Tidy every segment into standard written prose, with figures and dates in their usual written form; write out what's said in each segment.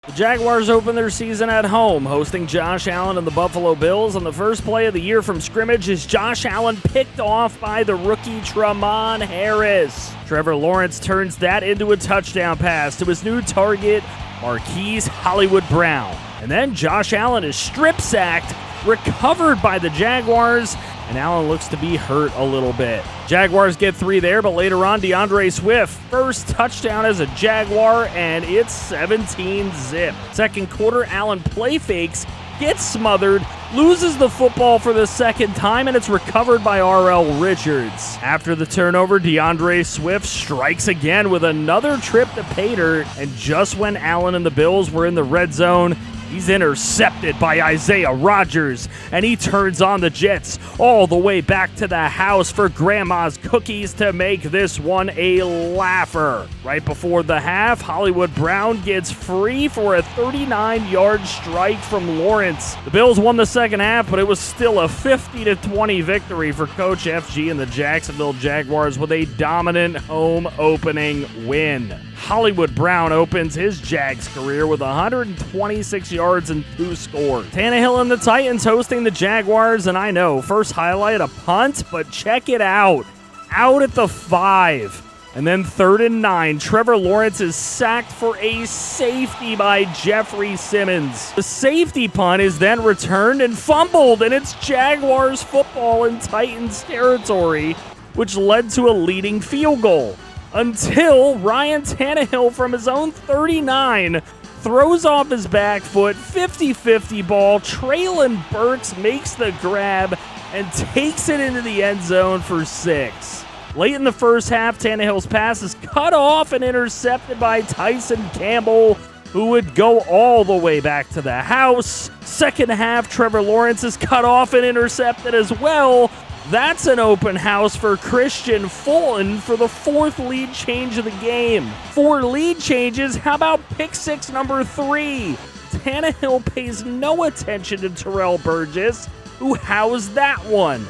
The Jaguars open their season at home, hosting Josh Allen and the Buffalo Bills. On the first play of the year from scrimmage is Josh Allen picked off by the rookie Tramon Harris. Trevor Lawrence turns that into a touchdown pass to his new target, Marquise Hollywood Brown. And then Josh Allen is strip sacked, recovered by the Jaguars, and Allen looks to be hurt a little bit. Jaguars get 3 there, but later on, DeAndre Swift, first touchdown as a Jaguar, and it's 17-zip. Second quarter, Allen play fakes, gets smothered, loses the football for the second time, and it's recovered by R.L. Richards. After the turnover, DeAndre Swift strikes again with another trip to pay dirt, and just when Allen and the Bills were in the red zone, he's intercepted by Isaiah Rodgers, and he turns on the Jets all the way back to the house for Grandma's Cookies to make this one a laugher. Right before the half, Hollywood Brown gets free for a 39-yard strike from Lawrence. The Bills won the second half, but it was still a 50-20 victory for Coach FG and the Jacksonville Jaguars with a dominant home opening win. Hollywood Brown opens his Jags career with 126 yards and 2 scores. Tannehill and the Titans hosting the Jaguars, and I know, first highlight a punt, but check it out. Out at the 5. And then 3rd and 9, Trevor Lawrence is sacked for a safety by Jeffrey Simmons. The safety punt is then returned and fumbled, and it's Jaguars football in Titans territory, which led to a leading field goal. Until Ryan Tannehill from his own 39 throws off his back foot, 50-50 ball. Traylon Burks makes the grab and takes it into the end zone for 6. Late in the first half, Tannehill's pass is cut off and intercepted by Tyson Campbell, who would go all the way back to the house. Second half, Trevor Lawrence is cut off and intercepted as well. That's an open house for Christian Fulton for the 4th lead change of the game. 4 lead changes, how about pick 6 number 3? Tannehill pays no attention to Terrell Burgess, who housed that one.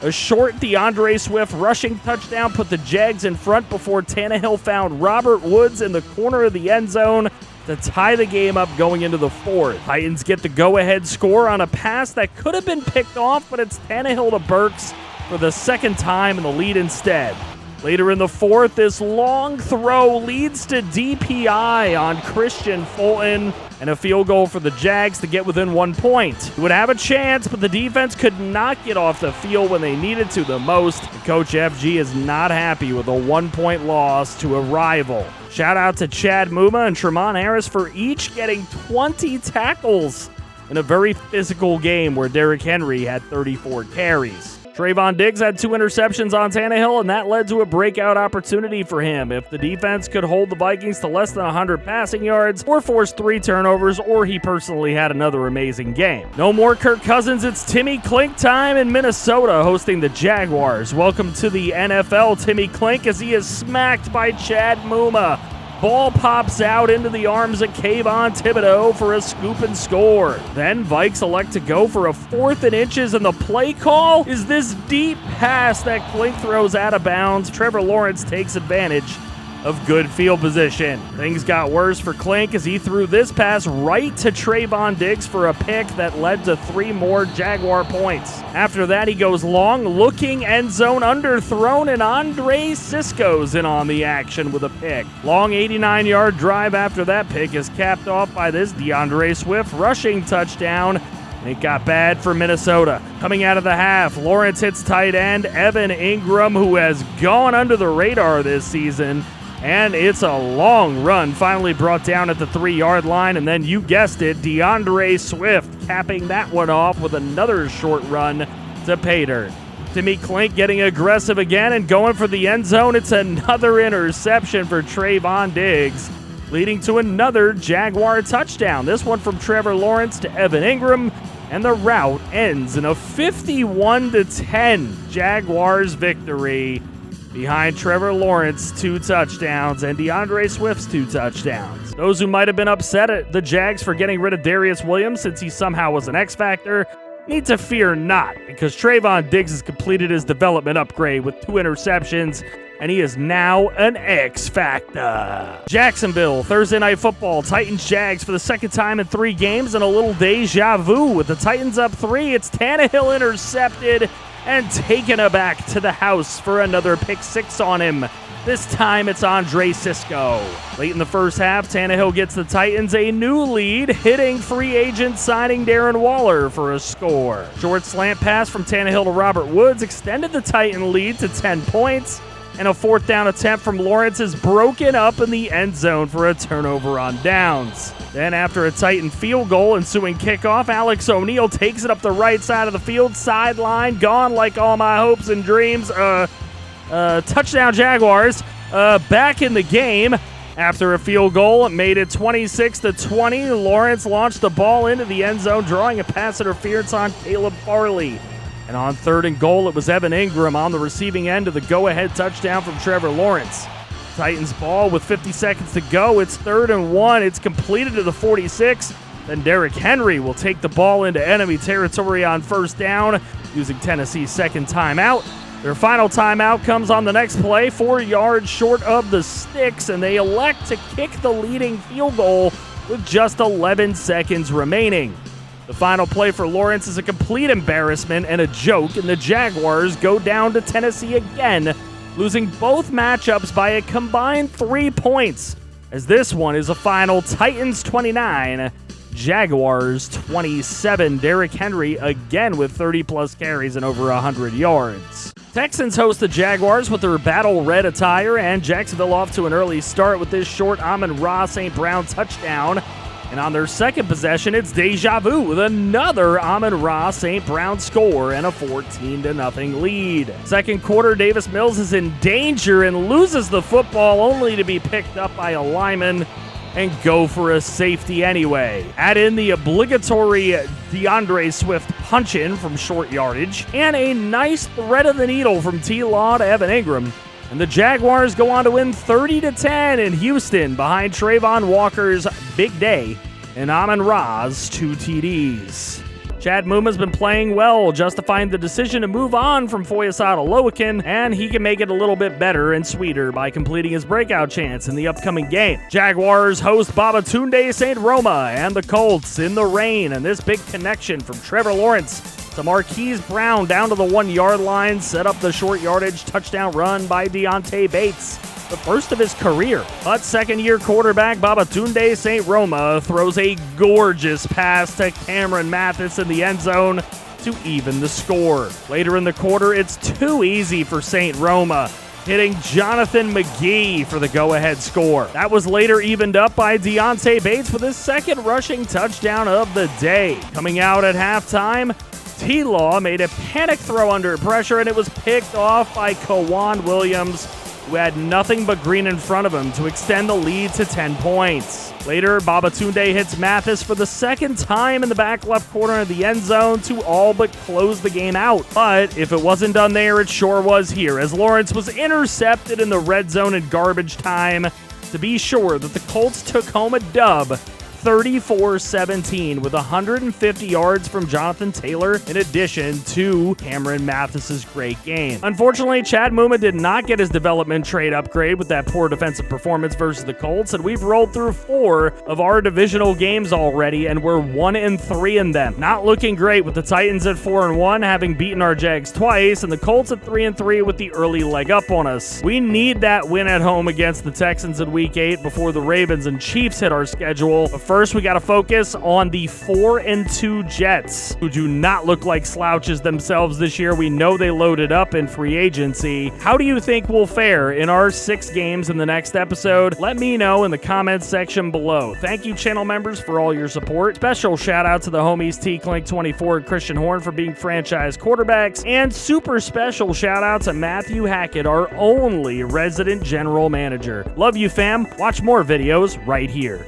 A short DeAndre Swift rushing touchdown put the Jags in front before Tannehill found Robert Woods in the corner of the end zone to tie the game up going into the 4th. Titans get the go-ahead score on a pass that could have been picked off, but it's Tannehill to Burks for the second time in the lead instead. Later in the 4th, this long throw leads to DPI on Christian Fulton and a field goal for the Jags to get within 1 point. He would have a chance, but the defense could not get off the field when they needed to the most. Coach FG is not happy with a 1-point loss to a rival. Shout out to Chad Muma and Tramon Harris for each getting 20 tackles in a very physical game where Derrick Henry had 34 carries. Trayvon Diggs had 2 interceptions on Tannehill, and that led to a breakout opportunity for him. If the defense could hold the Vikings to less than 100 passing yards or force 3 turnovers, or he personally had another amazing game. No more Kirk Cousins, it's Timmy Klink time in Minnesota hosting the Jaguars. Welcome to the NFL, Timmy Klink, as he is smacked by Chad Muma. Ball pops out into the arms of Kayvon Thibodeau for a scoop and score. Then Vikes elect to go for a 4th and inches, and the play call is this deep pass that Klink throws out of bounds. Trevor Lawrence takes advantage of good field position. Things got worse for Klink as he threw this pass right to Trayvon Diggs for a pick that led to 3 more Jaguar points. After that, he goes long, looking end zone underthrown, and Andre Sisco's in on the action with a pick. Long 89-yard drive after that pick is capped off by this DeAndre Swift rushing touchdown. It got bad for Minnesota. Coming out of the half, Lawrence hits tight end Evan Ingram, who has gone under the radar this season. And it's a long run, finally brought down at the 3-yard line. And then you guessed it, DeAndre Swift capping that one off with another short run to pay dirt. Timmy Klink getting aggressive again and going for the end zone. It's another interception for Trayvon Diggs, leading to another Jaguar touchdown. This one from Trevor Lawrence to Evan Ingram. And the route ends in a 51-10 Jaguars victory behind Trevor Lawrence 2 touchdowns and DeAndre Swift's 2 touchdowns. Those who might have been upset at the Jags for getting rid of Darius Williams since he somehow was an X-Factor need to fear not, because Trayvon Diggs has completed his development upgrade with 2 interceptions, and he is now an X Factor. Jacksonville, Thursday Night Football, Titans-Jags for the second time in 3 games, and a little deja vu. With the Titans up 3, it's Tannehill intercepted and taken aback to the house for another pick 6 on him. This time it's Andre Cisco. Late in the first half, Tannehill gets the Titans a new lead, hitting free agent signing Darren Waller for a score. Short slant pass from Tannehill to Robert Woods extended the Titan lead to 10 points, and a 4th down attempt from Lawrence is broken up in the end zone for a turnover on downs. Then after a Titan field goal ensuing kickoff, Alex O'Neal takes it up the right side of the field, sideline, gone like all my hopes and dreams. Touchdown Jaguars, back in the game. After a field goal, it made it 26-20. Lawrence launched the ball into the end zone, drawing a pass interference on Caleb Farley. And on 3rd and goal, it was Evan Ingram on the receiving end of the go-ahead touchdown from Trevor Lawrence. Titans ball with 50 seconds to go. It's 3rd and 1. It's completed to the 46. Then Derrick Henry will take the ball into enemy territory on 1st down, using Tennessee's second timeout. Their final timeout comes on the next play, 4 yards short of the sticks, and they elect to kick the leading field goal with just 11 seconds remaining. The final play for Lawrence is a complete embarrassment and a joke, and the Jaguars go down to Tennessee again, losing both matchups by a combined 3 points, as this one is a final Titans 29, Jaguars 27. Derrick Henry again with 30-plus carries and over 100 yards. Texans host the Jaguars with their battle red attire, and Jacksonville off to an early start with this short Amon-Ra St. Brown touchdown. And on their second possession, it's deja vu with another Amon-Ra St. Brown score and a 14-0 lead. Second quarter, Davis Mills is in danger and loses the football, only to be picked up by a lineman and go for a safety anyway. Add in the obligatory DeAndre Swift punch-in from short yardage, and a nice thread of the needle from T-Law to Evan Ingram. And the Jaguars go on to win 30-10 in Houston behind Trayvon Walker's big day and Amon-Ra's 2 TDs. Chad Muma's been playing well, justifying the decision to move on from Foyesade Oloakin, and he can make it a little bit better and sweeter by completing his breakout chance in the upcoming game. Jaguars host Babatunde St. Roma and the Colts in the rain, and this big connection from Trevor Lawrence to Marquise Brown down to the 1-yard line set up the short yardage touchdown run by Deontay Bates, the first of his career. But second-year quarterback Babatunde St. Roma throws a gorgeous pass to Cameron Mathis in the end zone to even the score. Later in the quarter, it's too easy for St. Roma, hitting Jonathan McGee for the go-ahead score. That was later evened up by Deontay Bates with his second rushing touchdown of the day. Coming out at halftime, T-Law made a panic throw under pressure, and it was picked off by Kawan Williams, who had nothing but green in front of him to extend the lead to 10 points. Later, Babatunde hits Mathis for the second time in the back left corner of the end zone to all but close the game out. But if it wasn't done there, it sure was here, as Lawrence was intercepted in the red zone in garbage time to be sure that the Colts took home a dub 34-17 with 150 yards from Jonathan Taylor in addition to Cameron Mathis's great game. Unfortunately, Chad Muma did not get his development trade upgrade with that poor defensive performance versus the Colts, and we've rolled through 4 of our divisional games already, and we're 1-3 in them. Not looking great with the Titans at 4-1, having beaten our Jags twice, and the Colts at 3-3 with the early leg up on us. We need that win at home against the Texans in Week 8 before the Ravens and Chiefs hit our schedule. But first, we got to focus on the 4-2 Jets, who do not look like slouches themselves this year. We know they loaded up in free agency. How do you think we'll fare in our 6 games in the next episode? Let me know in the comments section below. Thank you, channel members, for all your support. Special shout out to the homies T-Clink24 and Christian Horn for being franchise quarterbacks, and super special shout out to Matthew Hackett, our only resident general manager. Love you, fam. Watch more videos right here.